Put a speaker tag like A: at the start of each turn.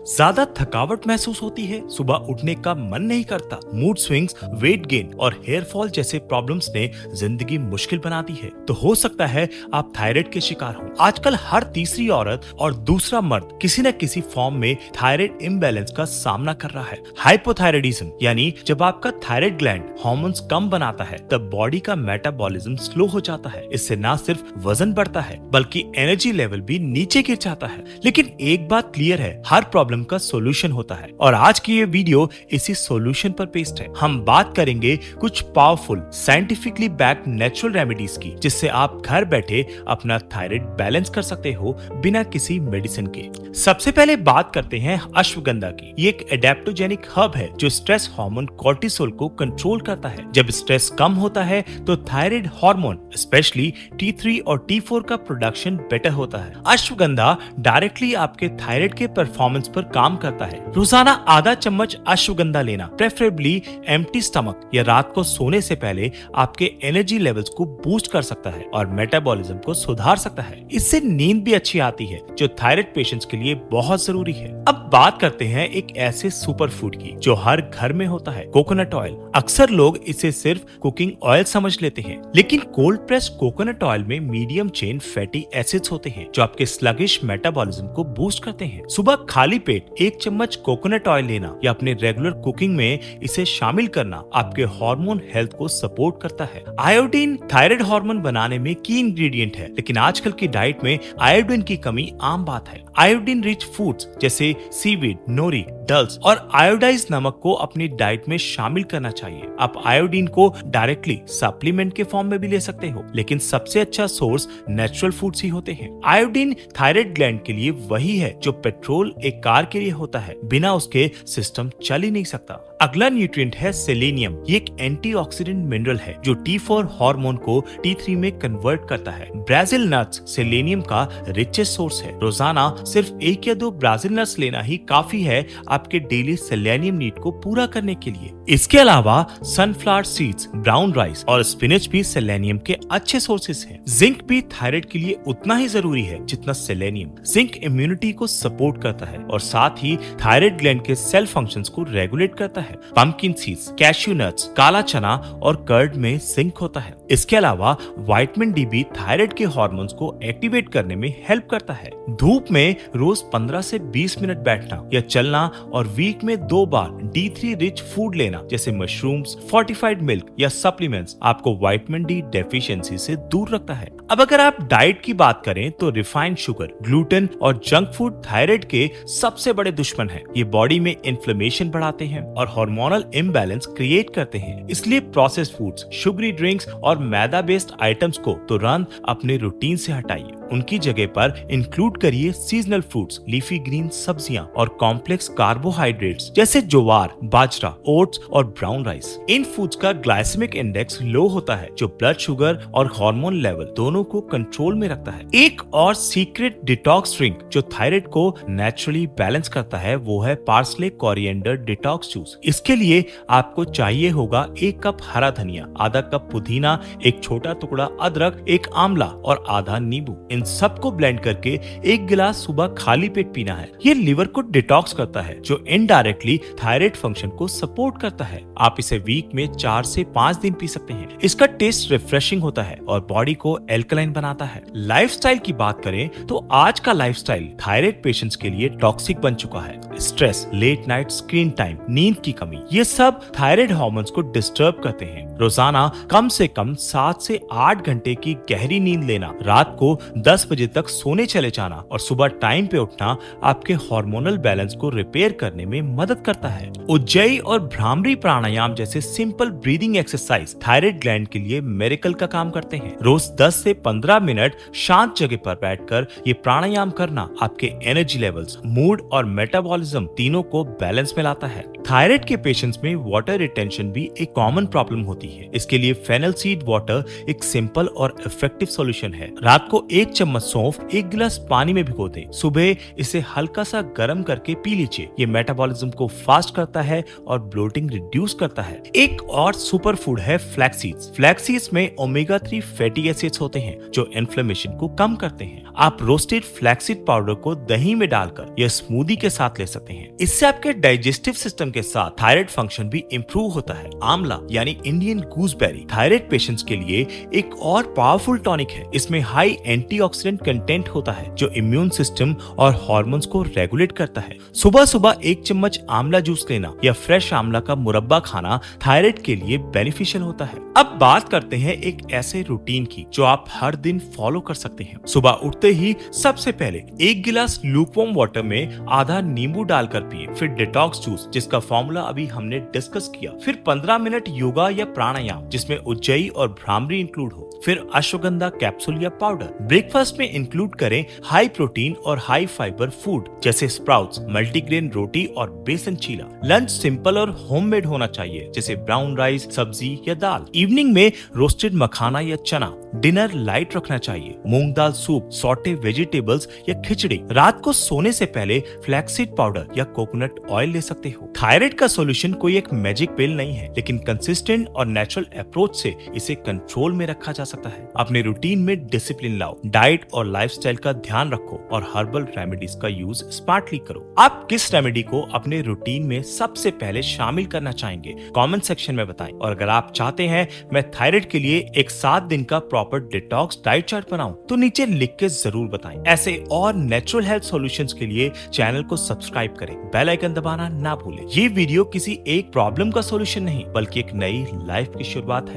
A: ज्यादा थकावट महसूस होती है, सुबह उठने का मन नहीं करता, मूड स्विंग्स, वेट गेन और हेयर फॉल जैसे प्रॉब्लम्स ने जिंदगी मुश्किल बना दी है, तो हो सकता है आप थायराइड के शिकार हो। आजकल हर तीसरी औरत और दूसरा मर्द किसी न किसी फॉर्म में थायराइड इम्बैलेंस का सामना कर रहा है। हाइपोथायराइडिज्म यानी जब आपका थायराइड ग्लैंड हार्मोन्स कम बनाता है तब बॉडी का मेटाबॉलिज्म स्लो हो जाता है। इससे न सिर्फ वजन बढ़ता है बल्कि एनर्जी लेवल भी नीचे गिर जाता है। लेकिन एक बात क्लियर है, हर प्रॉब्लम का सॉल्यूशन होता है और आज की ये वीडियो इसी सॉल्यूशन पर बेस्ड है। हम बात करेंगे कुछ powerful scientifically backed natural remedies की, जिससे आप घर बैठे अपना थायराइड बैलेंस कर सकते हो बिना किसी मेडिसिन के। सबसे पहले बात करते हैं अश्वगंधा की। ये एक एडेप्टोजेनिक हर्ब है जो स्ट्रेस हार्मोन कोर्टिसोल को कंट्रोल करता है। जब स्ट्रेस कम होता है तो थायराइड हार्मोन स्पेशली T3 और T4 का प्रोडक्शन बेटर होता है। अश्वगंधा डायरेक्टली आपके थायराइड के परफॉर्मेंस पर काम करता है। रोजाना आधा चम्मच अश्वगंधा लेना, प्रेफरेबली एम्प्टी स्टमक या रात को सोने से पहले, आपके एनर्जी लेवल्स को बूस्ट कर सकता है और मेटाबॉलिज्म को सुधार सकता है। इससे नींद भी अच्छी आती है जो थायराइड पेशेंट्स के लिए बहुत जरूरी है। अब बात करते हैं एक ऐसे सुपर फूड की जो हर घर में होता है, कोकोनट ऑयल। अक्सर लोग इसे सिर्फ कुकिंग ऑयल समझ लेते हैं, लेकिन कोल्ड प्रेस कोकोनट ऑयल में मीडियम चेन फैटी एसिड्स होते हैं जो आपके स्लगिश मेटाबॉलिज्म को बूस्ट करते हैं। सुबह खाली पेट एक चम्मच कोकोनट ऑयल लेना या अपने रेगुलर कुकिंग में इसे शामिल करना आपके हार्मोन हेल्थ को सपोर्ट करता है। आयोडीन थायराइड हार्मोन बनाने में की इंग्रेडिएंट है, लेकिन आजकल की डाइट में आयोडीन की कमी आम बात है। आयोडीन रिच फूड्स जैसे सीवीड, नोरी, डल्स और आयोडाइज नमक को अपनी डाइट में शामिल करना चाहिए। आप आयोडीन को डायरेक्टली सप्लीमेंट के फॉर्म में भी ले सकते हो, लेकिन सबसे अच्छा सोर्स नेचुरल फूड्स ही होते हैं। आयोडीन थायराइड ग्लैंड के लिए वही है जो पेट्रोल एक कार के लिए होता है, बिना उसके सिस्टम चल ही नहीं सकता। अगला न्यूट्रिएंट है सेलेनियम। ये एक एंटीऑक्सीडेंट मिनरल है जो T4 हार्मोन को T3 में कन्वर्ट करता है। ब्राजील नट्स सेलेनियम का रिचेस्ट सोर्स है। रोजाना सिर्फ 1 या 2 ब्राजील नट्स लेना ही काफी है आपके डेली सेलेनियम नीड को पूरा करने के लिए। इसके अलावा सनफ्लावर सीड्स, ब्राउन राइस और स्पिनच भी सेलेनियम के अच्छे सोर्सेस हैं। जिंक भी थायराइड के लिए उतना ही जरूरी है जितना सेलेनियम। जिंक इम्यूनिटी को सपोर्ट करता है और साथ ही थायराइड ग्लैंड के सेल फंक्शंस को रेगुलेट करता है। पंपकिन सीड्स, कैश्यू नट्स, काला चना और कर्ड में जिंक होता है। इसके अलावा विटामिन डी भी थायराइड के हार्मोन्स को एक्टिवेट करने में हेल्प करता है। धूप में रोज 15 से 20 मिनट बैठना या चलना और वीक में 2 बार D3 रिच फूड लेना जैसे मशरूम्स, फोर्टिफाइड मिल्क या सप्लीमेंट्स आपको विटामिन डी डेफिशिएंसी से दूर रखता है। अब अगर आप डाइट की बात करें तो रिफाइंड शुगर, ग्लूटेन और जंक फूड थायराइड के सबसे बड़े दुश्मन है। ये बॉडी में इन्फ्लेमेशन बढ़ाते हैं और हार्मोनल इम्बैलेंस क्रिएट करते हैं। इसलिए प्रोसेस्ड फूड्स, शुगरी ड्रिंक्स और मैदा बेस्ड आइटम्स को तुरंत अपने रूटीन से हटाइए। उनकी जगह पर इंक्लूड करिए सीजनल फ्रूट्स, लीफी ग्रीन सब्जियां और कॉम्प्लेक्स कार्बोहाइड्रेट्स जैसे ज्वार, बाजरा, ओट्स और ब्राउन राइस। इन फूड्स का ग्लाइसेमिक इंडेक्स लो होता है जो ब्लड शुगर और हार्मोन लेवल दोनों को कंट्रोल में रखता है। एक और सीक्रेट डिटॉक्स ड्रिंक जो थायराइड को नेचुरली बैलेंस करता है वो है पार्सले कोरिएंडर डिटॉक्स जूस। इसके लिए आपको चाहिए होगा 1 कप हरा धनिया, आधा कप पुदीना, 1 छोटा टुकड़ा अदरक, 1 आंवला और आधा नींबू। इन सबको ब्लेंड करके 1 गिलास सुबह खाली पेट पीना है। ये लिवर को डिटॉक्स करता है जो इनडायरेक्टली थायराइड फंक्शन को सपोर्ट करता है। आप इसे वीक में 4 से 5 दिन पी सकते हैं। इसका टेस्ट रिफ्रेशिंग होता है और बॉडी को एल्कलाइन बनाता है। लाइफस्टाइल की बात करें तो आज का लाइफस्टाइल थायराइड पेशेंट्स के लिए टॉक्सिक बन चुका है। Stress, late night screen time, नींद की कमी, ये सब थायराइड हार्मोन्स को डिस्टर्ब करते हैं। रोजाना कम से कम 7 से 8 घंटे की गहरी नींद लेना, रात को 10 बजे तक सोने चले जाना और सुबह टाइम पे उठना आपके हार्मोनल बैलेंस को रिपेयर करने में मदद करता है। उज्जयी और भ्रामरी प्राणायाम जैसे simple breathing exercise thyroid gland के लिए मिरेकल का काम करते हैं। रोज 10 से 15 मिनट शांत जगह पर बैठकर ये प्राणायाम करना आपके एनर्जी लेवल्स, मूड और मेटाबॉलिज्म तीनों को बैलेंस में लाता है। थायराइड के पेशेंट्स में वाटर रिटेंशन भी एक कॉमन प्रॉब्लम होती है। इसके लिए फेनल सीड वाटर एक सिंपल और इफेक्टिव सॉल्यूशन है। रात को 1 चम्मच सौंफ 1 गिलास पानी में भिगो दें। सुबह इसे हल्का सा गर्म करके पी लीजिए। ये मेटाबॉलिज्म को फास्ट करता है और ब्लोटिंग रिड्यूस करता है। एक और सुपर फूड है फ्लैक्स सीड्स। फ्लैक्स सीड्स में ओमेगा 3 फैटी एसिड्स होते हैं जो इन्फ्लेमेशन को कम करते हैं। आप रोस्टेड फ्लैक्सीड पाउडर को दही में डालकर या स्मूदी के साथ ले सकते हैं। इससे आपके डाइजेस्टिव सिस्टम के साथ थायराइड फंक्शन भी इंप्रूव होता है। आंवला यानी इंडियन गूसबेरी थायराइड पेशेंट्स के लिए एक और पावरफुल टॉनिक है। इसमें हाई एंटीऑक्सीडेंट कंटेंट होता है जो इम्यून सिस्टम और हार्मोन्स को रेगुलेट करता है। सुबह सुबह 1 चम्मच आंवला जूस लेना या फ्रेश आंवला का मुरब्बा खाना थायराइड के लिए बेनिफिशियल होता है। अब बात करते हैं एक ऐसे रूटीन की जो आप हर दिन फॉलो कर सकते हैं। सुबह उठते ही सबसे पहले 1 गिलास लूकवार्म वाटर में आधा नींबू डालकर पिए। फिर डिटॉक्स जूस जिसका फॉर्मूला अभी हमने डिस्कस किया। फिर 15 मिनट योगा या प्राणायाम जिसमें उज्जयी और भ्रामरी इंक्लूड हो। फिर अश्वगंधा कैप्सूल या पाउडर। ब्रेकफास्ट में इंक्लूड करें हाई प्रोटीन और हाई फाइबर फूड जैसे स्प्राउट्स, मल्टीग्रेन रोटी और बेसन चीला। लंच सिंपल और होममेड होना चाहिए जैसे ब्राउन राइस, सब्जी या दाल। इवनिंग में रोस्टेड मखाना या चना। डिनर लाइट रखना चाहिए, मूंग दाल सूप, सॉटे वेजिटेबल्स या खिचड़ी। रात को सोने से पहले फ्लैक्सीड पाउडर या कोकोनट ऑयल ले सकते हो। थायराइड का सॉल्यूशन कोई एक मैजिक पिल नहीं है, लेकिन कंसिस्टेंट और नेचुरल अप्रोच से इसे कंट्रोल में रखा जा सकता है। अपने रूटीन में डिसिप्लिन लाओ, डाइट और लाइफस्टाइल का ध्यान रखो और हर्बल रेमेडीज का यूज स्मार्टली करो। आप किस रेमेडी को अपने रूटीन में सबसे पहले शामिल करना चाहेंगे कमेंट सेक्शन में बताएं। और अगर आप चाहते हैं मैं थायराइड के लिए एक 7 दिन का प्रॉपर डिटॉक्स डाइट चार्ट बनाऊं तो नीचे लिख के जरूर बताएं। ऐसे और नेचुरल हेल्थ सॉल्यूशंस के लिए चैनल को सब्सक्राइब करें, बेल आइकन दबाना ना भूलें। ये वीडियो किसी एक प्रॉब्लम का सॉल्यूशन नहीं बल्कि एक नई लाइफ की शुरुआत है।